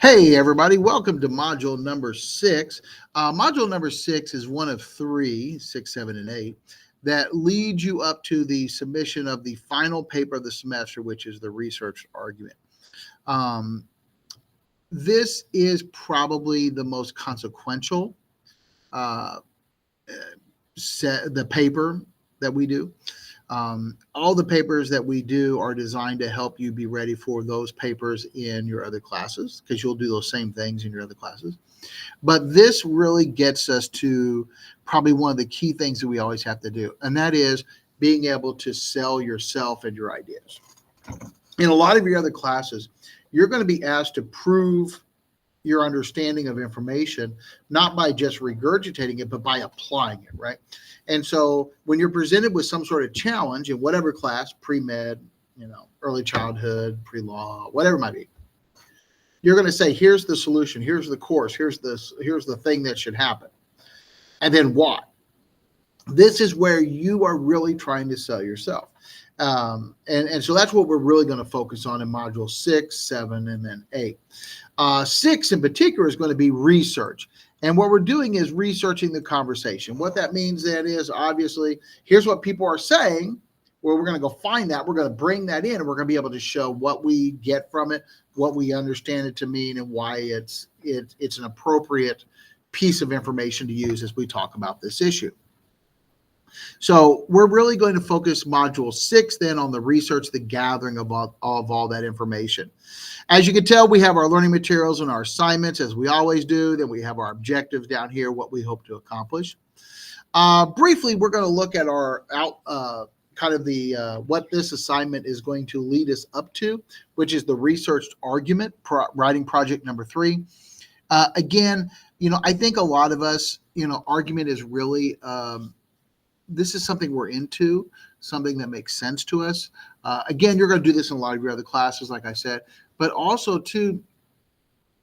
Hey, everybody, welcome to module number 6. Module number 6 is one of 3, 6, 7, and 8, that leads you up to the submission of the final paper of the semester, which is the research argument. Um, this is probably the most consequential uh, the paper that we do. All the papers that we do are designed to help you be ready for those papers in your other classes, because you'll do those same things in your other classes. But this really gets us to probably one of the key things that we always have to do, and that is being able to sell yourself and your ideas. In a lot of your other classes, you're going to be asked to prove your understanding of information, not by just regurgitating it, but by applying it, right? And so when you're presented with some sort of challenge in whatever class, pre-med, early childhood, pre-law, whatever it might be, you're going to say, here's the solution, here's the course, here's the thing that should happen. And then what? This is where you are really trying to sell yourself. And so that's what we're really going to focus on in module 6, 7, and then 8. 6 in particular is going to be research. And what we're doing is researching the conversation. What that means then is, obviously, here's what people are saying. Well, we're going to go find that. We're going to bring that in, and we're going to be able to show what we get from it, what we understand it to mean, and why it's an appropriate piece of information to use as we talk about this issue. So we're really going to focus module 6 then on the research, the gathering of all that information. As you can tell, we have our learning materials and our assignments, as we always do. Then we have our objectives down here, what we hope to accomplish. Briefly, we're going to look at our what this assignment is going to lead us up to, which is the researched argument, writing project number 3. Again, I think a lot of us, argument is really this is something we're into, something that makes sense to us. Again, you're going to do this in a lot of your other classes, like I said, but also too,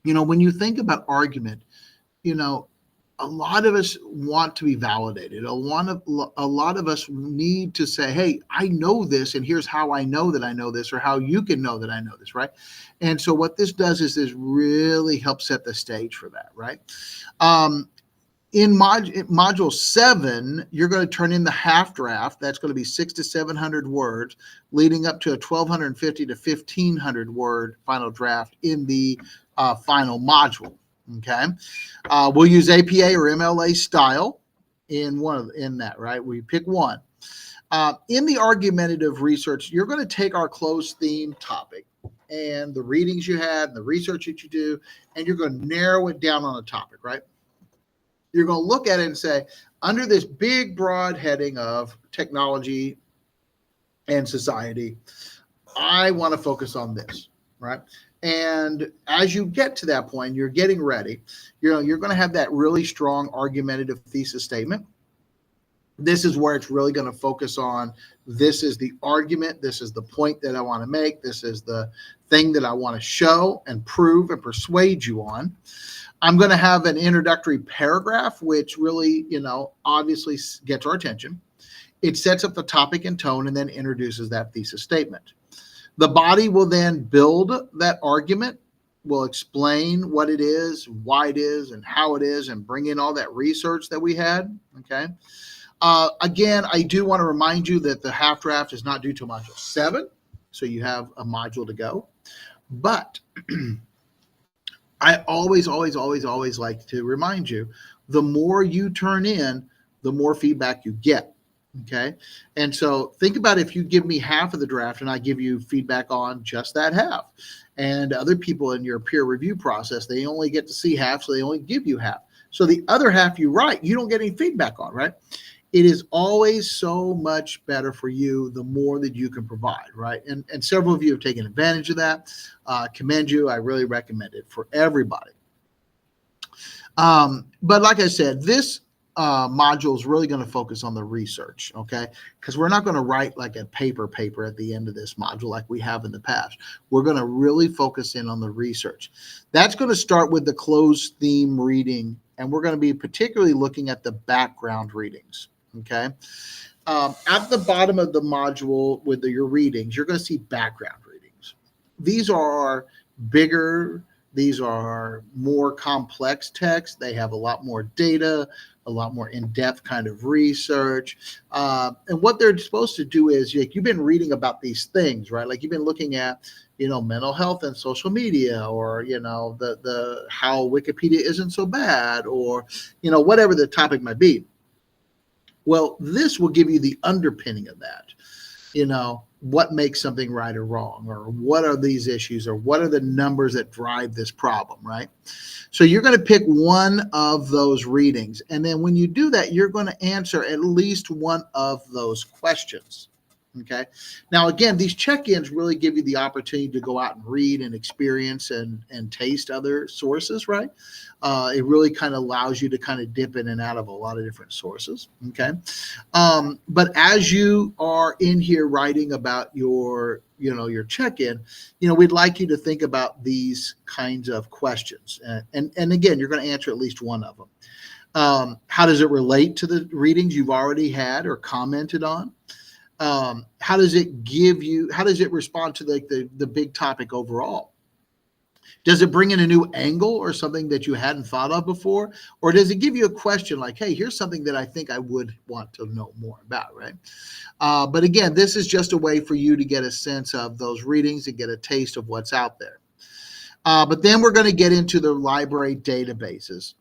when you think about argument, a lot of us want to be validated. A lot of us need to say, hey, I know this, and here's how I know that I know this, or how you can know that I know this, right? And so what this does is this really helps set the stage for that, right? In module 7, you're going to turn in the half draft. That's going to be 600 to 700 words, leading up to a 1,250 to 1,500 word final draft in the final module. Okay, we'll use APA or MLA style in that. Right, we pick one. In the argumentative research, you're going to take our closed theme topic and the readings you had and the research that you do, and you're going to narrow it down on a topic. Right. You're going to look at it and say, under this big, broad heading of technology and society, I want to focus on this, right? And as you get to that point, you're getting ready, you're going to have that really strong argumentative thesis statement. This is where it's really going to focus on, this is the argument, this is the point that I want to make, this is the thing that I want to show and prove and persuade you on. I'm going to have an introductory paragraph, which really, obviously gets our attention. It sets up the topic and tone and then introduces that thesis statement. The body will then build that argument, will explain what it is, why it is, and how it is, and bring in all that research that we had, okay? Again, I do want to remind you that the half draft is not due to module 7, so you have a module to go. But I always like to remind you, the more you turn in, the more feedback you get, okay? And so think about if you give me half of the draft and I give you feedback on just that half. And other people in your peer review process, they only get to see half, so they only give you half. So the other half you write, you don't get any feedback on, right? It is always so much better for you the more that you can provide, right? And several of you have taken advantage of that. Commend you. I really recommend it for everybody. But like I said, this module is really going to focus on the research, okay? Because we're not going to write like a paper at the end of this module like we have in the past. We're going to really focus in on the research. That's going to start with the closed theme reading, and we're going to be particularly looking at the background readings. Okay. At the bottom of the module with your readings, you're going to see background readings. These are bigger, These are more complex texts. They have a lot more data, a lot more in-depth kind of research. And what they're supposed to do is, like, you've been reading about these things, right? Like, you've been looking at, mental health and social media, or, the how Wikipedia isn't so bad, or, whatever the topic might be. Well, this will give you the underpinning of that. What makes something right or wrong, or what are these issues, or what are the numbers that drive this problem, right? So you're going to pick one of those readings. And then when you do that, you're going to answer at least one of those questions. Okay. Now, again, these check-ins really give you the opportunity to go out and read and experience and taste other sources, right? It really kind of allows you to kind of dip in and out of a lot of different sources. Okay. But as you are in here writing about your check-in, we'd like you to think about these kinds of questions. And again, you're going to answer at least one of them. How does it relate to the readings you've already had or commented on? How does it respond to the big topic overall? Does it bring in a new angle or something that you hadn't thought of before? Or does it give you a question like, hey, here's something that I think I would want to know more about, right? But again, this is just a way for you to get a sense of those readings and get a taste of what's out there. But then we're going to get into the library databases.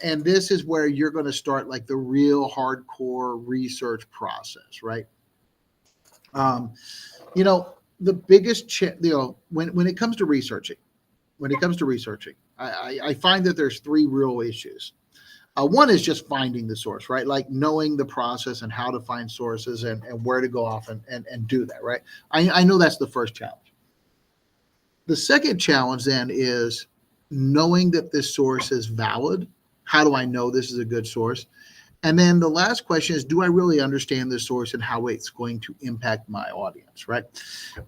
And this is where you're going to start like the real hardcore research process, right? The biggest, when it comes to researching, I find that there's three real issues. One is just finding the source, right? Like knowing the process and how to find sources and where to go off and do that, right? I know that's the first challenge. The second challenge then is knowing that this source is valid. How do I know this is a good source? And then the last question is, do I really understand the source and how it's going to impact my audience, right?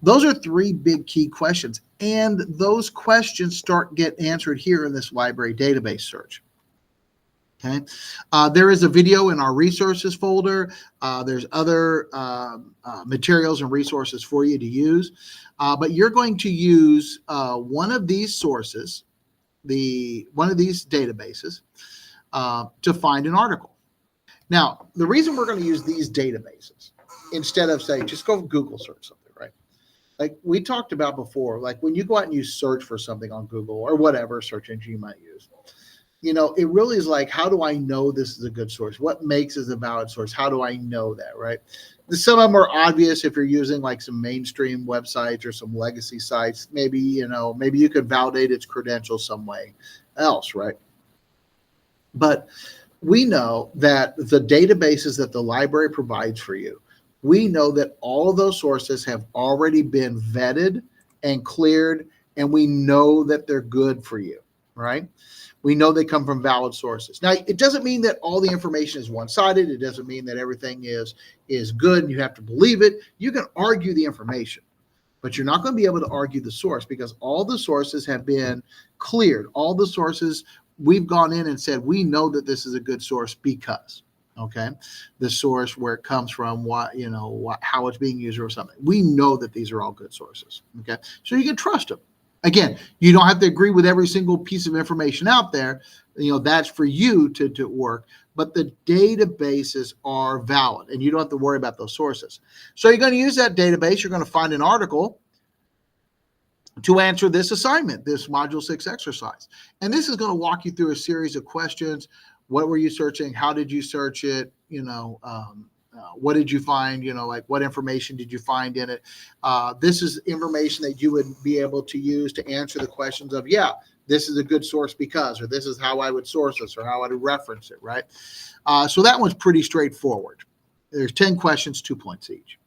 Those are three big key questions. And those questions get answered here in this library database search. Okay. There is a video in our resources folder. There's other materials and resources for you to use. But you're going to use one of these sources, one of these databases, to find an article. Now, the reason we're going to use these databases instead of saying, just go Google search something, right? Like we talked about before, like when you go out and you search for something on Google or whatever search engine you might use, it really is like, how do I know this is a good source? What makes it a valid source? How do I know that, right? Some of them are obvious if you're using like some mainstream websites or some legacy sites. Maybe you could validate its credentials some way else, right? But we know that the databases that the library provides for you, we know that all of those sources have already been vetted and cleared, and we know that they're good for you, right? We know they come from valid sources. Now, it doesn't mean that all the information is one-sided. It doesn't mean that everything is good and you have to believe it. You can argue the information, but you're not going to be able to argue the source because all the sources have been cleared. All the sources, we've gone in and said, we know that this is a good source because, okay, the source, where it comes from, how it's being used or something. We know that these are all good sources, okay? So you can trust them. Again, you don't have to agree with every single piece of information out there. That's for you to work, but the databases are valid and you don't have to worry about those sources. So you're going to use that database. You're going to find an article to answer this assignment, this Module 6 exercise. And this is going to walk you through a series of questions. What were you searching? How did you search it? What did you find? What information did you find in it? This is information that you would be able to use to answer the questions of, this is a good source because, or this is how I would source this, or how I would reference it, right? So that one's pretty straightforward. There's 10 questions, 2 points each.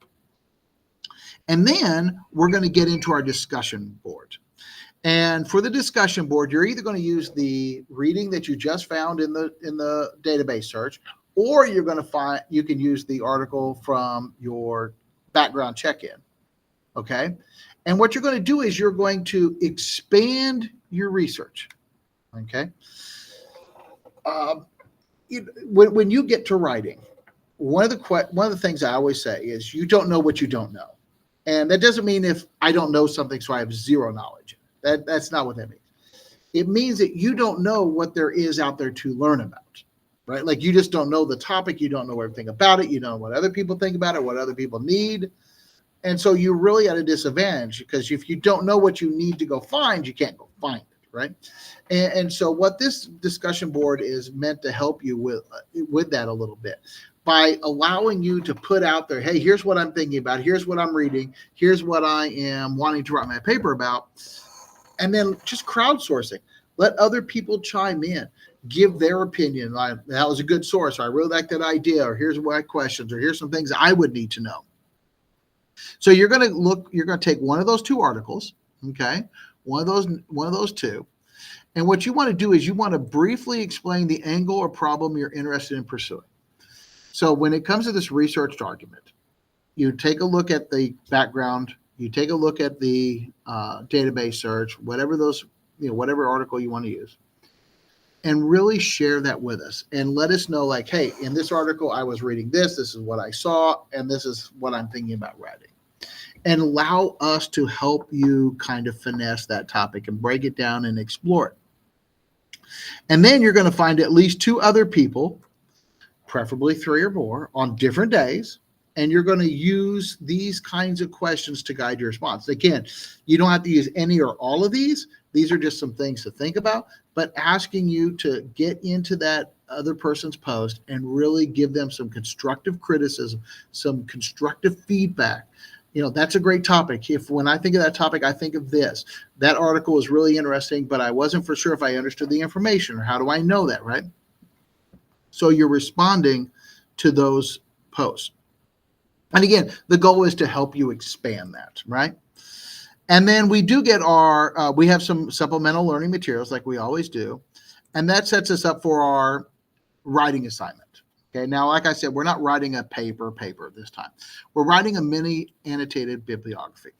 And then we're going to get into our discussion board. And for the discussion board, you're either going to use the reading that you just found in the database search, or you can use the article from your background check-in. Okay. And what you're going to do is you're going to expand your research. Okay. When you get to writing, one of the things I always say is you don't know what you don't know. And that doesn't mean if I don't know something, so I have zero knowledge. That's not what that means. It means that you don't know what there is out there to learn about, right? Like you just don't know the topic. You don't know everything about it. You don't know what other people think about it, what other people need. And so you're really at a disadvantage because if you don't know what you need to go find, you can't go find it, right? And so what this discussion board is meant to help you with that a little bit by allowing you to put out there, hey, here's what I'm thinking about, here's what I'm reading, here's what I am wanting to write my paper about, and then just crowdsourcing. Let other people chime in, give their opinion. Like, that was a good source, or I really like that idea, or here's my questions, or here's some things I would need to know. So you're going to take one of those two articles, okay? One of those two. And what you want to do is you want to briefly explain the angle or problem you're interested in pursuing. So when it comes to this researched argument, you take a look at the background, you take a look at the database search, whatever article you want to use, and really share that with us and let us know, like, hey, in this article, I was reading this is what I saw, and this is what I'm thinking about writing. And allow us to help you kind of finesse that topic and break it down and explore it. And then you're going to find at least two other people, preferably three or more, on different days. And you're going to use these kinds of questions to guide your response. Again, you don't have to use any or all of these. These are just some things to think about, but asking you to get into that other person's post and really give them some constructive criticism, some constructive feedback. That's a great topic. When I think of that topic, I think of this. That article was really interesting, but I wasn't for sure if I understood the information, or how do I know that, right? So you're responding to those posts. And again, the goal is to help you expand that, right? And then we do get we have some supplemental learning materials like we always do. And that sets us up for our writing assignment. Okay, now, like I said, we're not writing a paper this time. We're writing a mini annotated bibliography.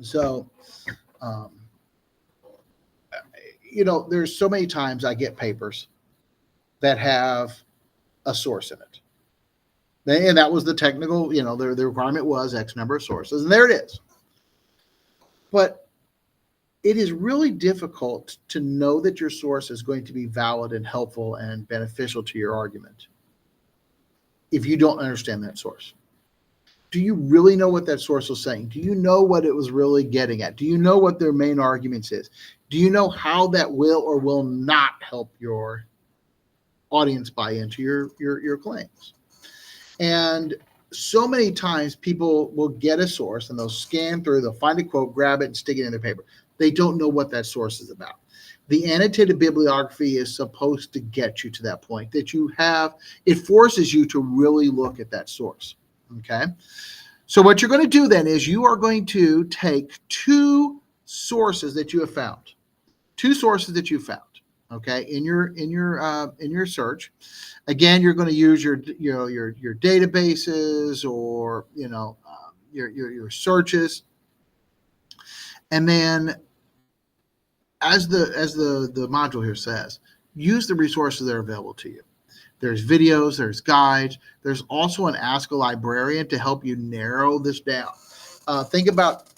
So, there's so many times I get papers that have a source in it. And that was the technical, the requirement was X number of sources, and there it is. But it is really difficult to know that your source is going to be valid and helpful and beneficial to your argument if you don't understand that source. Do you really know what that source was saying? Do you know what it was really getting at? Do you know what their main arguments is? Do you know how that will or will not help your audience buy into your claims? And so many times people will get a source and they'll scan through, they'll find a quote, grab it, and stick it in their paper. They don't know what that source is about. The annotated bibliography is supposed to get you to that point that it forces you to really look at that source. Okay. So what you're going to do then is you are going to take two sources that you have found. Okay, in your search. Again, you're going to use your databases or your searches, and then as the module here says, use the resources that are available to you. There's videos, there's guides, there's also an Ask a Librarian to help you narrow this down. Think about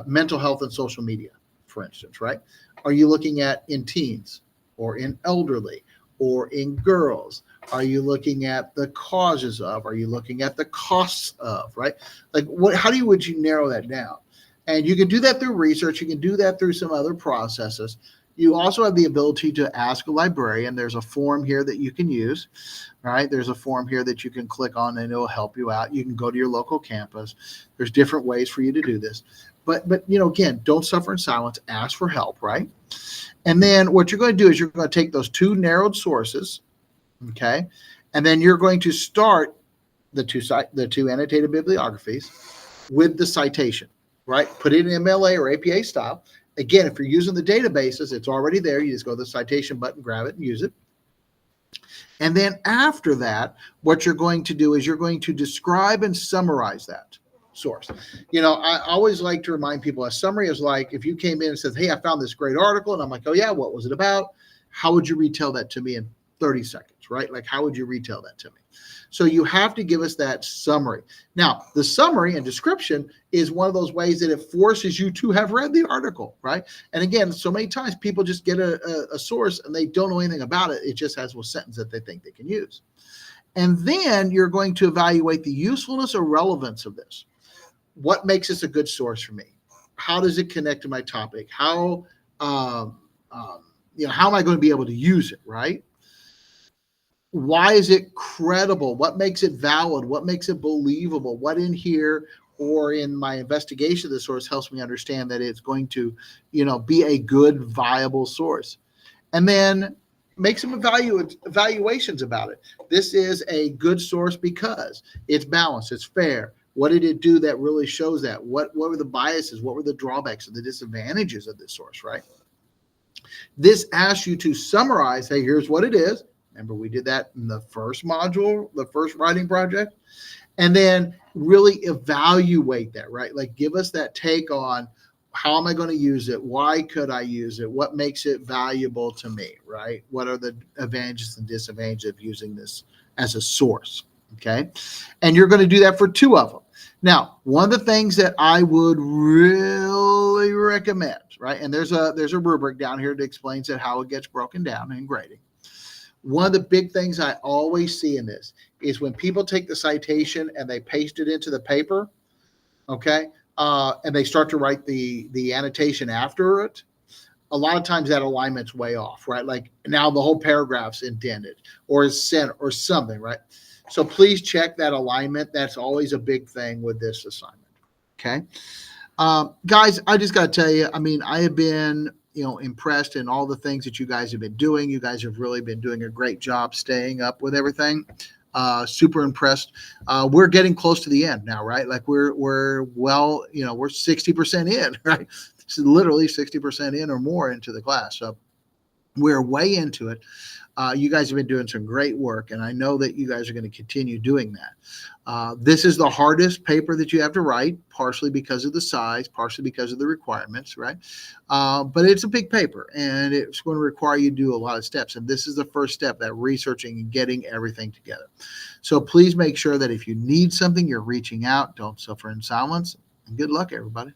mental health and social media, for instance, right? Are you looking at in teens or in elderly or in girls? Are you looking at the causes of? Are you looking at the costs of, right? Like would you narrow that down? And you can do that through research. You can do that through some other processes. You also have the ability to ask a librarian. There's a form here that you can use, right? There's a form here that you can click on and it'll help you out. You can go to your local campus. There's different ways for you to do this. But again, don't suffer in silence. Ask for help, right? And then what you're going to do is you're going to take those two narrowed sources, okay? And then you're going to start the two annotated bibliographies with the citation, right? Put it in MLA or APA style. Again, if you're using the databases, it's already there. You just go to the citation button, grab it, and use it. And then after that, what you're going to do is you're going to describe and summarize that source. I always like to remind people a summary is like if you came in and said, hey, I found this great article, and I'm like, oh yeah, what was it about? How would you retell that to me in 30 seconds, right? Like, how would you retell that to me? So you have to give us that summary. Now, the summary and description is one of those ways that it forces you to have read the article, right? And again, so many times people just get a source and they don't know anything about it. It just has a sentence that they think they can use. And then you're going to evaluate the usefulness or relevance of this. What makes this a good source for me? How does it connect to my topic? How am I going to be able to use it, right? Why is it credible? What makes it valid? What makes it believable? What in here or in my investigation of the source helps me understand that it's going to, be a good, viable source? And then make some evaluations about it. This is a good source because it's balanced, it's fair. What did it do that really shows that? What were the biases? What were the drawbacks and the disadvantages of this source, right? This asks you to summarize, hey, here's what it is. Remember, we did that in the first module, the first writing project. And then really evaluate that, right? Like give us that take on how am I going to use it? Why could I use it? What makes it valuable to me, right? What are the advantages and disadvantages of using this as a source? Okay. And you're going to do that for 2 of them. Now, one of the things that I would really recommend, right? And there's a rubric down here that explains that how it gets broken down in grading. One of the big things I always see in this is when people take the citation and they paste it into the paper, okay, and they start to write the annotation after it, a lot of times that alignment's way off, right? Like now the whole paragraph's indented or is sent or something, right? So please check that alignment. That's always a big thing with this assignment, okay? Guys, I just got to tell you, I have been impressed in all the things that you guys have been doing. You guys have really been doing a great job staying up with everything. Super impressed. We're getting close to the end now, right? Like we're 60% in, right? This is literally 60% in or more into the class. So we're way into it. You guys have been doing some great work, and I know that you guys are going to continue doing that. This is the hardest paper that you have to write, partially because of the size, partially because of the requirements, right? But it's a big paper, and it's going to require you to do a lot of steps. And this is the first step, that researching and getting everything together. So please make sure that if you need something, you're reaching out. Don't suffer in silence. And good luck, everybody.